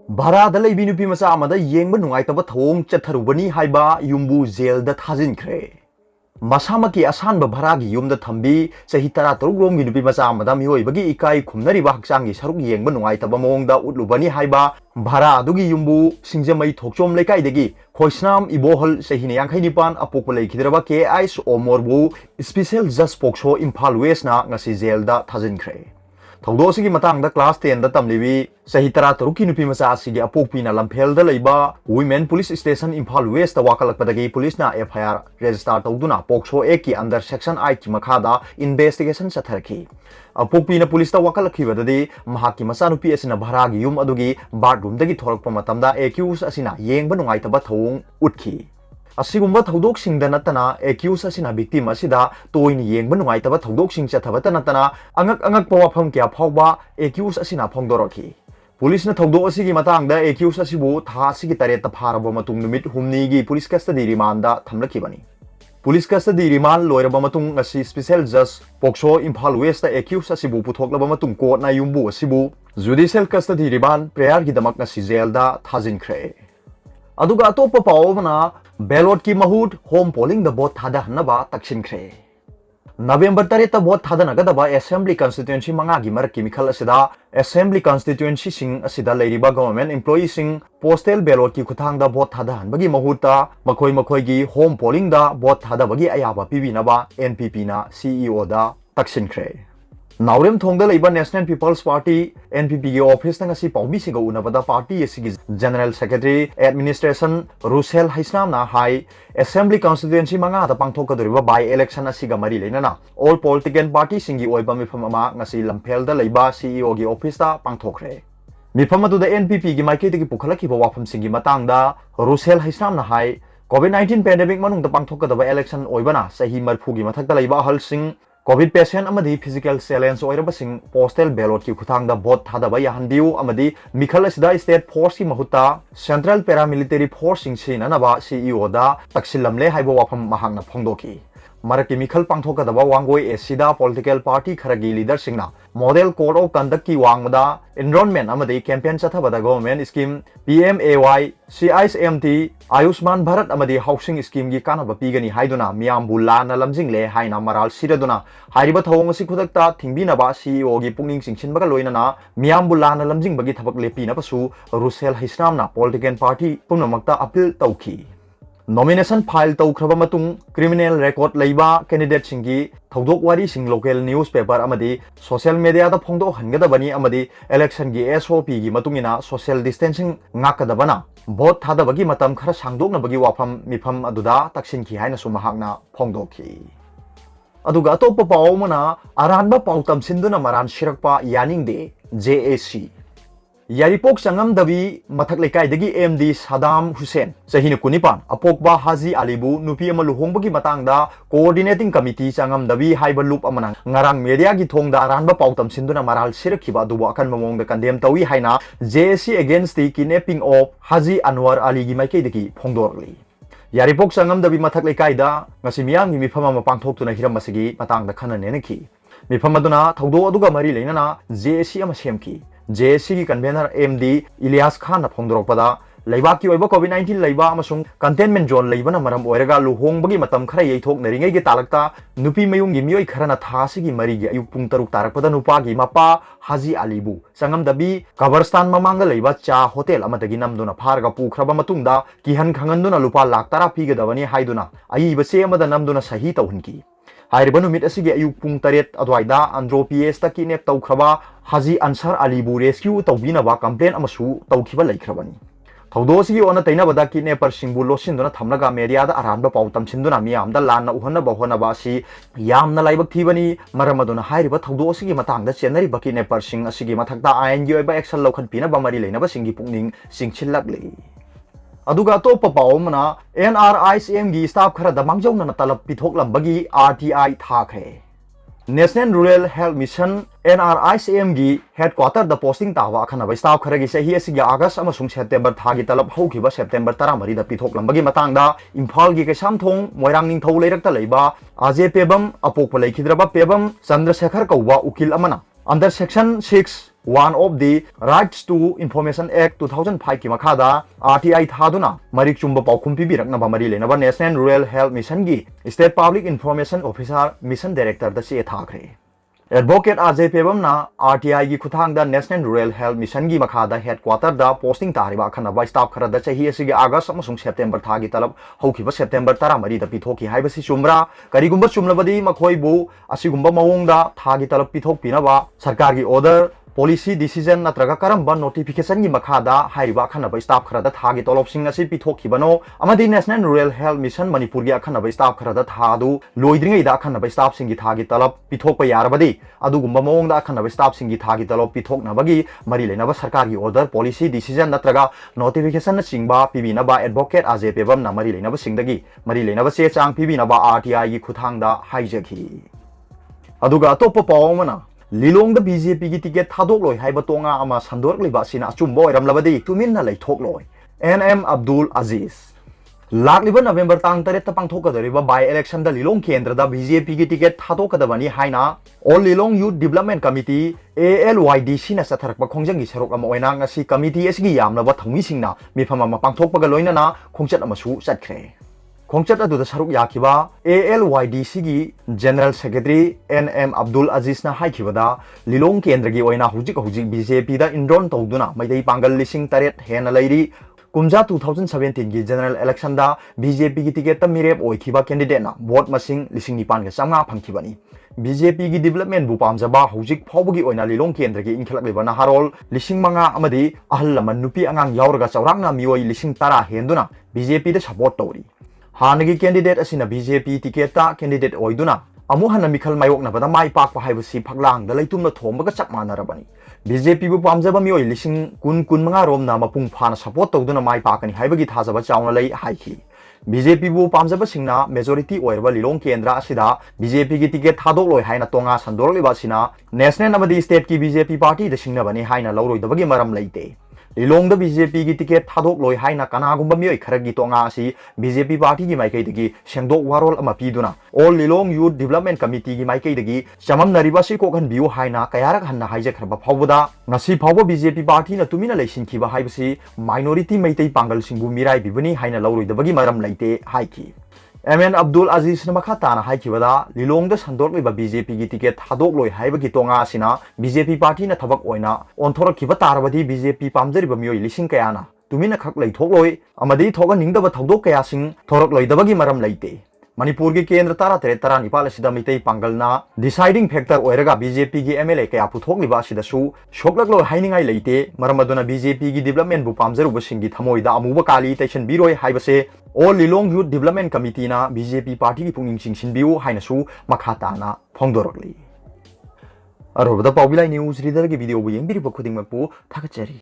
Barada leibi nupi macha amada yengba nungaitaba thong chatharubani haiba yumbu jail da thajinkre masamaki asanba bharagi yumda thambi sahi tara tarugrom gi nupi macha amada mihoibagi ikai khumnari ba hakchangi saruk yengba nungaitaba mongda utlubani haiba bhara adugi yumbu singjamai thokchom lekai degi khoisnam ibohol sahine yangkhai nipan apokpa leikidraba ke ais omorbu special just pokso imphal west na ngasi jail da thajinkre थौदोसिगी मतंग class 10 तमलीबी सही तरा तरुकी नुपी मचा सिगी अपोकपीना लंफेल लेबा women police station Imphal west वाकलकपदगी पुलिसना एफआईआर रजिस्टर तौदुना पोक्सो एक की अंडर सेक्शन 8 की मखादा इन्वेस्टिगेशन चथरखी अपोकपीना पुलिस वाकलखिबददी महाकी मचा नुपी असिना भरागी युम अदुगी बाथरूम दगी थोरकप मतमदा एक्यूज असिना येंगबा नुंगाइतबा थौंग उठखी असिगुम्बा थौदोकसिंगदा नतना एक्यूज असिना विक्टिम असिदा तोइनि येंगबा नुंगाइतबा थौदोकसिंग चथबता नतना अंगक पवाफम क्या फावबा एक्यूज असिना फोंगदोरखी पुलिसना थौदोक असिगी मतंगदा एक्यूज असिबु था असिगी Taret फारबा मतुंग नुमित हुमनीगी police custody रिमांडदा थमलखिबनी police custody remand लोइरबा मतुंग असि स्पेशल जज POCSO Imphal waste accused असिबु पुथोकलबा मतुंग कोर्टना युम्बु असिबु judicial custody remand prayer गिदमक नसि जेलदा थाजिनख्रे अदुगा अतोप पावबना बैलोट की महूट home polling the boat थादहनबा तक्सिनख्रे November 3 boat थादनगदबा assembly constituency मंगा की मरक की मिखल असिदा असेंबली कॉन्स्टिट्यूएंसी सिंग असिदा लेरिबा गवर्नमेंट एम्प्लॉई सिंग पोस्टल बैलोट की खुथांग द बोट थादहनबगी महूता मखोई मखोई की home polling the boat थादबगी अयाबा पिबिनबा NPP ना CEO दा तक्सिनख्रे नावरेम थोंगदा लेबा नेशनल पीपल्स पार्टी एनपीपी की ऑफिस नंगसी पाउबी सिंग उनबदा party एसिगी general secretary administration Russell हाइसनाम ना हाई असेंबली कॉन्स्टिट्यूएंसी मंगा दा पांगथोकदरिबा बाय इलेक्शन असिगा मरी लेना ऑल पॉलिटिकल पार्टी सिंगी ओइबा मिफम अमा ngasi लंफेल दा लेबा सीईओ की ऑफिस दा पांगथोखरे मिफम अदुदा एनपीपी की माइकेदगी पुखलखिबा वाफम सिंगी मतांगदा रुसेल हाइसनाम ना हाई कोविड-19 पैंडेमिक मनुंग दा पांगथोकदबा इलेक्शन ओइबना सही मरफुगी मथकदा लेबा अहल सिंग कोविड पेशेंट अमदी फिजिकल चैलेंज ओइरबसिंग पोस्टल बैलोट की खुथांगदा बोट थादबा याहनबियु अमदी मिखल असिदा स्टेट फोर्स की महुता सेंट्रल पैरामिलिटरी फोर्स सिंग सिननबा सीईओ दा तक्सिलमले हाइबो वाफम महांगना फोंदोकी मरकी मिखल पांगथोकदबा वांगोई एसिदा पॉलिटिकल पार्टी खरगी लीडर सिंगना मॉडल कोड ऑफ कंडक्ट की वांगमदा एनरोलमेंट अमदी कैंपेन चथबदा government scheme PMAY CISMT Ayushman Bharat अमदी हाउसिंग स्कीम की कानबा पीगनी हाइदुना मियामबु लाना लमजिंगले हाइना मराल सिरदुना हारिबा थवंग असि खुदक्ता थिंबिनबा सीईओ की पुंगिंग सिंगसिनबगा लोइनना मियामबु लाना लमजिंगबगी थबक लेपिनबसु रुसेल हाइसनामना पॉलिटिकल पार्टी पुनमक्ता अपील तौखी नॉमिनेशन फाइल तौख्रबा मतुंग क्रिमिनल रिकॉर्ड लेबा कैंडिडेट सिंगी थौदोक वारी सिंग लोकल न्यूज पेपर अमदी सोशल मीडिया दा फोंदो हनगदबनी अमदी इलेक्शन की एसओपी की मतुंगिना social distancing ngakadabana vote thadabagi matam khara sangdoknabagi wafam mifam aduda taksinki haina sumahakna phongdokhi aduga atoppa pawmana aranba pawtam sinduna maran shirakpa yaningde JAC Yairipok Changamdabi मथक लेकाई दगी एमडी सदाम हुसैन सहीन कुनिपान अपोकबा हाजी अलीबू नुपी अमा लुहोंबगी मतंगदा कोऑर्डिनेटिंग कमिटी चंगम दबी हाइबा लूप अमना ngarang मीडिया की थोंगदा अरानबा पाउतम सिंदुना मराल सिरखिबा दुबो अकन ममोंगदा कंडेम तवी हाइना JAC against the kidnapping of Haji Anwar Ali की माइके दगी फोंगदोरली यारिपोक चंगम दबी मथक लेकाईदा ngasi miyam gi mifam ama pangthoktuna hiram masigi matangda khananeneki mifam aduna thaudo aduga mari leinana JAC ama semki JAC की कन्वेनर MD इलियास खान फोंदोरपदा लेबा की ओइबा कोविड-19 लेबा अमसुंग कंटेनमेंट जोन लेबना मरम ओइरगा लुहोंबगी मतम खरा यैथोक नरिंगै गे तालकता नुपी मयुंग गी मियोय खरना थासिगी मरिगी अयुक पुंग तरुक तारकपदा नुपागी मपा हाजी अलीबू संगम दबी कबरस्तान ममांग लेबा चा होटल अमदगी नमदुना फारगा पुखरबा मतुंगदा किहन खंगनदुना लुपा लाख तारा पीगदबनी हाइदुना अयिबसे अमदा नमदुना सही तौहनकी हाइरबा नुमित असिगे अयुक पुंग तरेत अद्वाइदा आंध्रो पीएस ता किनेप तौखरबा हाजी अंसार अलीबू रेस्क्यू तौबिनबा कंप्लेन अमसु तौखिबा लेखरबनी थौदोसिगी ओना तैनाबदा किनेपर सिंबु लोसिंदुना थमलगा मीडियादा अरानबा पाउ तमसिंदुना मियामदा लाना उहनबा होनबा असि यामना लाइबक थीबनी मरमदुना हाइरिबा थौदोसिगी मतंगदा चेनरिबा किनेपर सिंग असिगी मथक्ता आयन गी ओइबा एक्शन लौखन पिनबा मरि लेनबा सिंगी पुंगनिंग सिंगचिलकले अदुगा तोप पावमना NRICM की स्टाफ खरा दमांगजौना तलब पिथोकलंबगी RTI थाखरे National Rural Health Mission NRICM की हेडक्वार्टर द पोस्टिंग तावा खनबा स्टाफ खरगी सही असिगी अगस्त अमसुंग सेप्टेम्बर थागी तलब हौखिबा सेप्टेम्बर 13 दा पिथोकलंबगी मतंगदा इम्फाल की कैसामथोंग मोइरांग निंगथौ लेरक्ता लेबा आजे पेबम अपोकप लेखिद्रबा पेबम चंद्रशेखर कौबा उकिल अमना under section 6 one of the Rights to Information Act 2005 की मखादा RTI थादुना मरिक चुंबा पाउखुम पिबिरकनबा मरी लेनबा नेशनल रूरल हेल्थ मिशन की state public information officer mission director the से थाखरे एडवोकेट अजय पेबमना RTI की खुथांगदा नेशनल रूरल हेल्थ मिशन की मखादा हेडक्वार्टर दा पोस्टिंग तारिबा खनबा स्टाफ खरदा चही असिगे अगस्त अमसुंग सेप्टेम्बर थागी तलब हौखिबा September 13 दा पिथोकी हाइबसी चुमरा करिगुंबा चुमलबदी मखोइबु असिगुंबा मवोंगदा थागी तलब पिथोक पिनबा सरकार की ऑर्डर पॉलिसी डिसीजन नत्रगा करंबा नोटिफिकेशन की मखादा हाइरिबा खनबा स्टाफ खरदा थागी तोलबसिंग असि पिथोखिबनो अमदि National Rural Health Mission Manipur की अखनबा स्टाफ खरदा थादु लोइद्रिंगैदा अखनबा स्टाफ सिंगी थागी तलब पिथोकपा यारबदी अदुगुंबा मवोंगदा अखनबा स्टाफ सिंगी थागी तलब पिथोकनबगी मरी लेनबा सरकार की ऑर्डर पॉलिसी डिसीजन नत्रगा नोटिफिकेशन चिंगबा पिबिनबा एडवोकेट अजय पेबमना मरी लेनबा सिंगदगी मरी लेनबा से चांग पिबिनबा RTI की खुथांगदा हाइजखि अदुगा अतोप्पा पावमना लिलोंग बीजेपी की टिकेट थादोक्लोय हाइबा तोंगा अमा संदोरक्लिबा सिना अचुंबा ओइरमलबदी तुमिनना लैथोक्लोय NM अब्दुल अजीज लाक्लिबा नवेंबर तांग 3 पांथोकदरिबा बाय इलेक्शन दा लिलोंग केंद्र दा बीजेपी की टिकेट थादोकदबनी हाइना all Lilong youth development committee ALYDC ना सथरकबा खोंजंगी सरोक अमा ओइना ngasi कमिटी एसगी यामलबा थौमिसिंगना मिफम अमा पांथोकपगा लोइनना खोंचत अमसु चटख्रे खोंचत अदुदा सरुक याखिबा ALYDC की जनरल सेक्रेटरी NM अब्दुल अजीज ना हाइखिबदा लिलोंग केंद्र की ओइना हुजिक बीजेपी दा इंड्रोन तौदुना मैदै पांगल लिसिंग तरेट हेन लैरी कुमजा 2017 की जनरल इलेक्शन दा बीजेपी की टिकेट मिरेप ओइखिबा कैंडिडेट ना वोट मसिंग लिसिंग निपान के चांगा फंखिबनी बीजेपी की डेवलपमेंट बु पामजबा हुजिक फावबगी ओइना लिलोंग केंद्र की इंखलकलिबा नहारोल लिसिंग मंगा अमदी अहल लमन नुपी अंगांग यावरगा चौरांगना मियोई लिसिंग 10 हेंदुना बीजेपी दा सपोर्ट तौरी हानगी कैंडिडेट असिना बीजेपी टिकेट कैंडिडेट ओइदुना अमु हन मिखल मायोकनबदा माइ पाकपा हाइबसी फगलांगदा लैतुमना थोंबगा चप मानरबनी बीजेपी बु पामजबा मियोई लिसिंग कुन मंगा रोमना मपुंग फाना सपोर्ट तौदुना माइ पाकनी हाइबगी थाजबा चावना लೈ हाइखि बीजेपी बु पामजबा सिंगना मेजॉरिटी ओइरबा लिलोंग केंद्र असिदा बीजेपी की टिकेट थादोक्लोय हाइना तोंगा संदोरलिबा सिना नेशनल अमदी स्टेट की बीजेपी पार्टी द सिंगनबनी हाइना लौरोइदबगी मरम लैते लिलोंग बीजेपी की टिकेट थादोक्लोय हाइना कनागुंबा मियोय खरगी तोंगा असि बीजेपी पार्टी की माइकैदगी सेंदोक वारोल अमा पीदुना all Lilong youth development committee की माइकैदगी चममनरिबा सि कोकहनबियु हाइना कयारक हन्ना हाइजखरबा फावबदा ngasi फावबा बीजेपी पार्टी ना तुमिना लैसिनखिबा हाइबसि माइनॉरिटी मैतै पांगल सिंगु मिराय बिबनी हाइना लौरोइदबगी मरम लैते हाइखि MN अब्दुल अजीज ने मखा ताना हाइखिबदा लिलोंग संदोरलिबा बीजेपी की टिकेट थादोक्लोय हाइबगी तोंगा असिना बीजेपी पार्टी ना थबक ओइना ओंथोरखिबा तारबदी बीजेपी पामजरिबा मियोय लिसिंग कयाना तुमिना खक लैथोक्लोय अमदी थोगनिंगदबा थौदोक कयासिंग थोरकलोइदबगी मरम लैते मणिपुर की केंद्र 13-13 असिदा मितै पांगलना डिसाइडिंग फैक्टर ओइरगा बीजेपी की MLA कया पुथोक्लिबा असिदसु सोक्लकलो हाइनिंगाई लैते मरमदुना बीजेपी की डेवलपमेंट बु पामजरुबसिंगी थमोइदा अमुबा काली तैसन बिरोय हाइबसे all Lilong youth development committee ना बीजेपी पार्टी की पुंगिंग चिंगसिनबियु हाइनसु मखाताना फोंदोरकली अरोबदा पाउबिलाई न्यूज रीडर की वीडियो बु येंबिरिबा खुदिंगमकपु थागचरी।